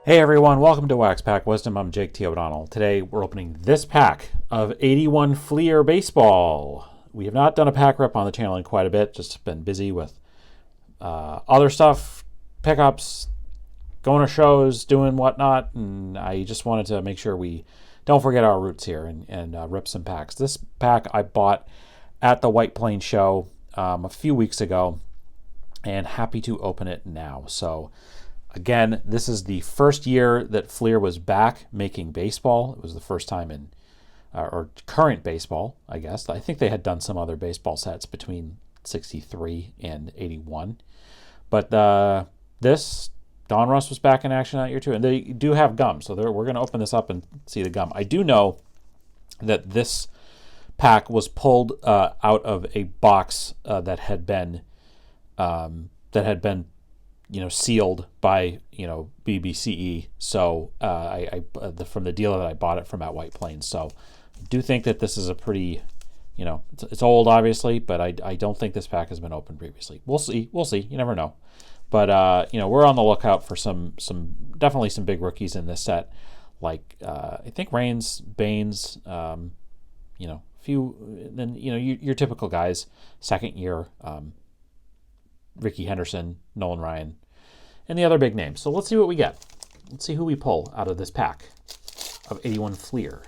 Hey everyone, welcome to Wax Pack Wisdom. I'm Jake T. O'Donnell. Today we're opening this pack of 81 Fleer Baseball. We have not done a pack rep on the channel in quite a bit, just been busy with other stuff, pickups, going to shows, doing whatnot, and I just wanted to make sure we don't forget our roots here and rip some packs. This pack I bought at the White Plains show a few weeks ago, and happy to open it now. So again, this is the first year that Fleer was back making baseball. It was the first time in, or current baseball, I guess. I think they had done some other baseball sets between 63 and 81. But this, Don Russ was back in action that year too. And they do have gum, so we're going to open this up and see the gum. I do know that this pack was pulled out of a box that had been sealed by BBCE. So from the dealer that I bought it from at White Plains. So I do think that this is a pretty, it's old obviously, but I don't think this pack has been opened previously. We'll see. You never know. But we're on the lookout for definitely some big rookies in this set. Like I think Raines, Baines, few, then your typical guys, second year. Ricky Henderson, Nolan Ryan, and the other big names. So let's see what we get. Let's see who we pull out of this pack of 81 Fleer.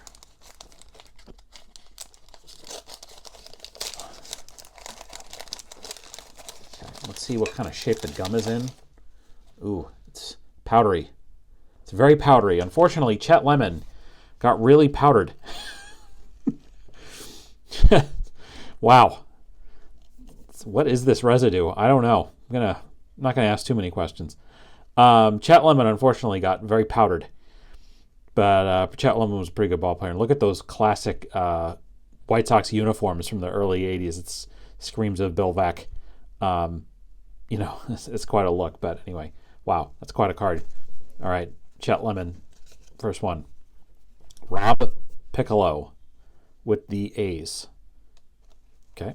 Okay, let's see what kind of shape the gum is in. Ooh, it's powdery. It's very powdery. Unfortunately, Chet Lemon got really powdered. Wow. What is this residue? I don't know. I'm not gonna ask too many questions. Chet Lemon unfortunately got very powdered, but Chet Lemon was a pretty good ball player. And look at those classic White Sox uniforms from the early '80s. It screams of Bill Veeck. It's quite a look. But anyway, wow, that's quite a card. All right, Chet Lemon, first one. Rob Piccolo with the A's. Okay.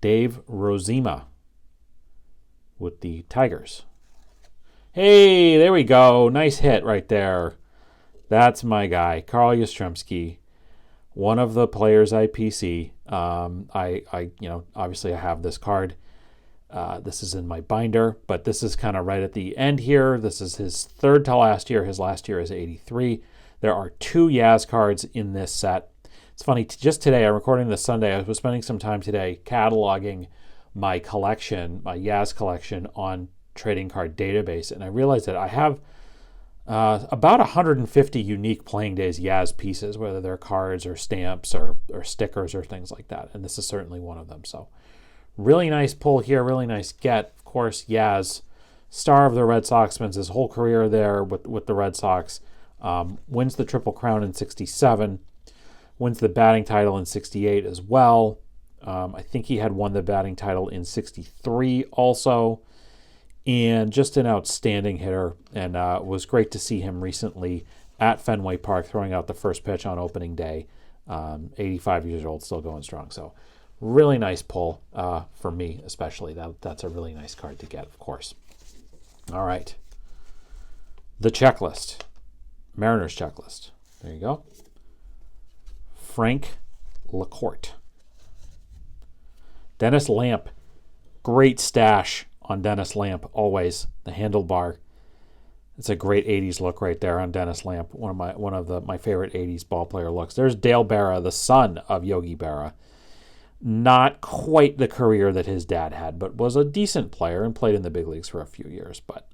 Dave Rozema with the Tigers. Hey, there we go. Nice hit right there. That's my guy, Carl Yastrzemski, one of the players I PC. Obviously I have this card. This is in my binder, but this is kind of right at the end here. This is his third to last year. His last year is 83. There are 2 Yaz cards in this set. It's funny, just today, I'm recording this Sunday, I was spending some time today cataloging my collection, my Yaz collection on Trading Card Database, and I realized that I have about 150 unique Playing Days Yaz pieces, whether they're cards or stamps or stickers or things like that, and this is certainly one of them. So really nice pull here, really nice get. Of course, Yaz, star of the Red Sox, spends his whole career there with the Red Sox, wins the Triple Crown in 67, wins the batting title in 68 as well. I think he had won the batting title in 63 also. And just an outstanding hitter. And it was great to see him recently at Fenway Park throwing out the first pitch on opening day. 85 years old, still going strong. So really nice pull for me especially. That's a really nice card to get, of course. All right. The checklist. Mariners checklist. There you go. Frank LaCourte. Dennis Lamp. Great stash on Dennis Lamp, always. The handlebar. It's a great 80s look right there on Dennis Lamp. One of my favorite 80s ball player looks. There's Dale Berra, the son of Yogi Berra. Not quite the career that his dad had, but was a decent player and played in the big leagues for a few years, but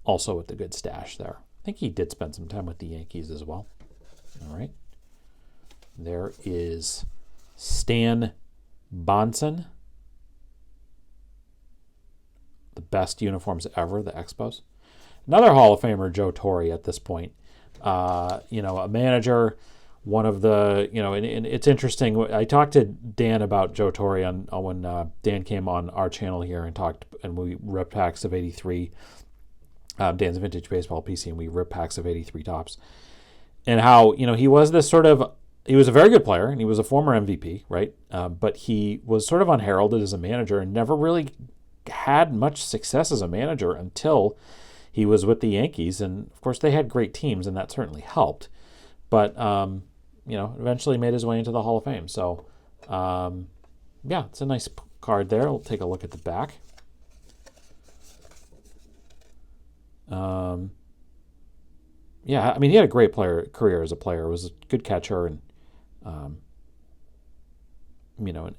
also with the good stash there. I think he did spend some time with the Yankees as well. All right. There is Stan Bonson. The best uniforms ever, the Expos. Another Hall of Famer, Joe Torre, at this point. A manager, one of the, and it's interesting. I talked to Dan about Joe Torre when Dan came on our channel here and we ripped packs of 83. Dan's Vintage Baseball PC, and we ripped packs of 83 tops. And how, he was this sort of he was a very good player, and he was a former MVP, right? But he was sort of unheralded as a manager and never really had much success as a manager until he was with the Yankees. And of course, they had great teams, and that certainly helped. But, eventually made his way into the Hall of Fame. So, yeah, it's a nice card there. We'll take a look at the back. Yeah, I mean, he had a great career as a player. Was a good catcher and,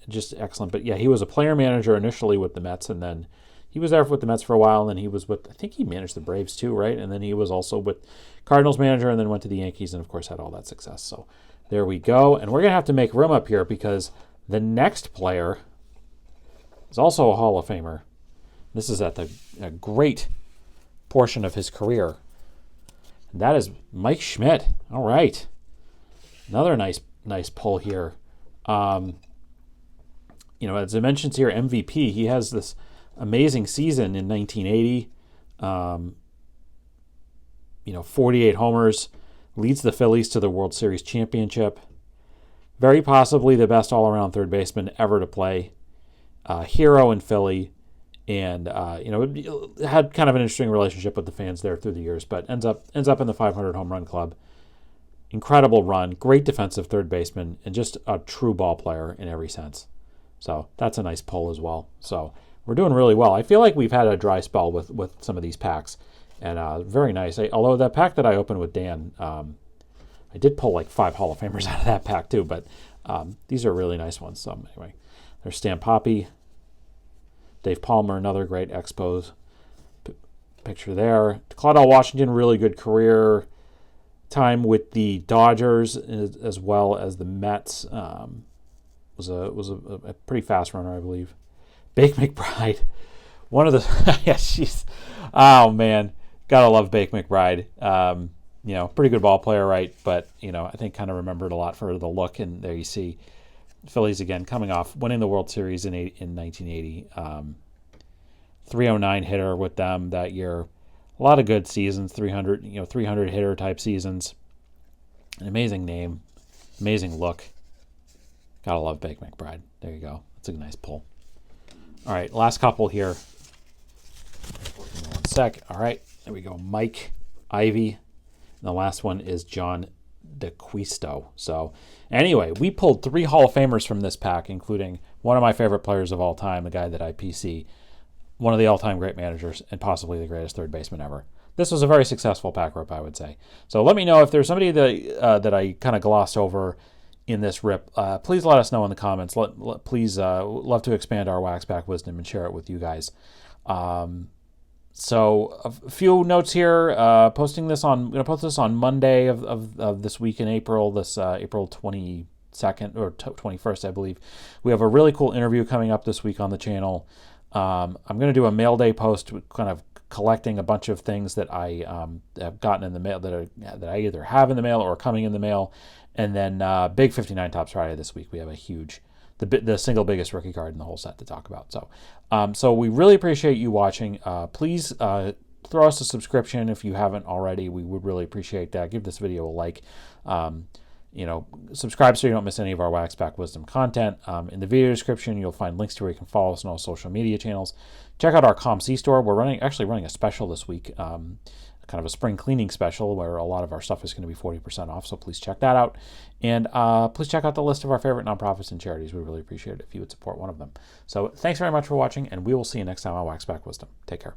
just excellent. But yeah, he was a player manager initially with the Mets, and then he was there with the Mets for a while, and then he was with, I think he managed the Braves too, right? And then he was also with Cardinals manager, and then went to the Yankees, and of course had all that success. So there we go. And we're going to have to make room up here because the next player is also a Hall of Famer. This is at a great portion of his career. And that is Mike Schmidt. All right. Another nice pull here. As I mentioned here, MVP. He has this amazing season in 1980. 48 homers, leads the Phillies to the World Series championship. Very possibly the best all-around third baseman ever to play. Hero in Philly. And had kind of an interesting relationship with the fans there through the years, but ends up in the 500 home run club. Incredible run, great defensive third baseman, and just a true ball player in every sense. So that's a nice pull as well. So we're doing really well. I feel like we've had a dry spell with some of these packs, and very nice. Although that pack that I opened with Dan, I did pull like 5 Hall of Famers out of that pack too, but these are really nice ones. So anyway, there's Stan Poppy. Dave Palmer, another great Expos picture there. Claudell Washington, really good career. Time with the Dodgers as well as the Mets. Was a pretty fast runner, I believe. Bake McBride, one of the she's oh man, gotta love Bake McBride. Pretty good ball player, right? But I think kind of remembered a lot for the look, and there you see. Phillies again coming off winning the World Series in 1980. 309 hitter with them that year. A lot of good seasons, 300 hitter type seasons. An amazing name, amazing look. Gotta love Bake McBride. There you go. That's a nice pull. All right, last couple here. One sec. All right, there we go. Mike Ivy. And the last one is John DeQuisto. So anyway, we pulled 3 Hall of Famers from this pack, including one of my favorite players of all time, the guy that I PC, one of the all-time great managers, and possibly the greatest third baseman ever. This was a very successful pack rip, I would say. So let me know if there's somebody that I kind of glossed over in this rip. Please let us know in the comments. Please love to expand our wax pack wisdom and share it with you guys. So a few notes here. I'm going to post this on Monday of this week in April. This April 22nd or 21st, I believe. We have a really cool interview coming up this week on the channel. I'm going to do a mail day post, kind of collecting a bunch of things that I have gotten in the mail that I either have in the mail or are coming in the mail, and then big 59 Topps Friday this week. We have a huge, the single biggest rookie card in the whole set to talk about. So we really appreciate you watching. Please throw us a subscription if you haven't already. We would really appreciate that. Give this video a like. Subscribe so you don't miss any of our Wax Pack Wisdom content. In the video description, you'll find links to where you can follow us on all social media channels. Check out our ComC store. We're actually running a special this week, kind of a spring cleaning special where a lot of our stuff is going to be 40% off, so please check that out. And please check out the list of our favorite nonprofits and charities. We'd really appreciate it if you would support one of them. So thanks very much for watching, and we will see you next time on Wax Pack Wisdom. Take care.